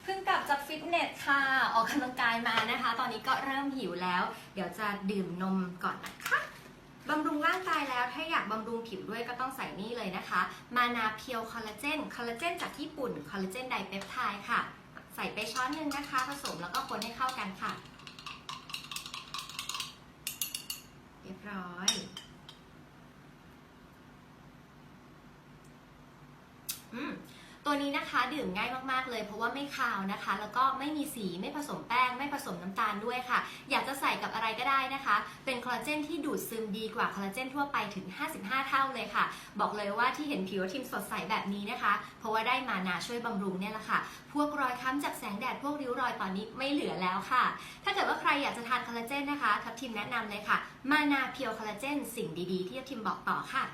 เพิ่งกลับจากฟิตเนสค่ะออกกำลังกายมานะคะ ตอนนี้ก็เริ่มหิวแล้ว เดี๋ยวจะดื่มนมก่อนนะคะบำรุงร่างกายแล้วถ้าอยากบำรุงผิวด้วยก็ต้องใส่นี่เลยนะคะมานาเพียวคอลลาเจนจากญี่ปุ่นคอลลาเจนไดเปปไทด์ค่ะใส่ไปช้อนหนึ่งนะคะผสมแล้วก็คนให้เข้ากันค่ะเรียบร้อยตัวนี้นะคะดื่มง่ายมากๆเลยเพราะว่าไม่คาวนะคะแล้วก็ไม่มีสีไม่ผสมแป้งไม่ผสมน้ำตาลด้วยค่ะอยากจะใส่กับอะไรก็ได้นะคะเป็นคอลลาเจนที่ดูดซึมดีกว่าคอลลาเจนทั่วไปถึง55เท่าเลยค่ะบอกเลยว่าที่เห็นผิวทิมสดใสแบบนี้นะคะเพราะว่าได้มานาช่วยบำรุงเนี่ยแหละค่ะพวกรอยค้ำจากแสงแดดพวกริ้วรอยตอนนี้ไม่เหลือแล้วค่ะถ้าเกิดว่าใครอยากจะทานคอลลาเจนนะคะทับทิมแนะนำเลยค่ะมานาเพียวคอลลาเจนสิ่งดีๆที่ทับทิมบอกต่อค่ะ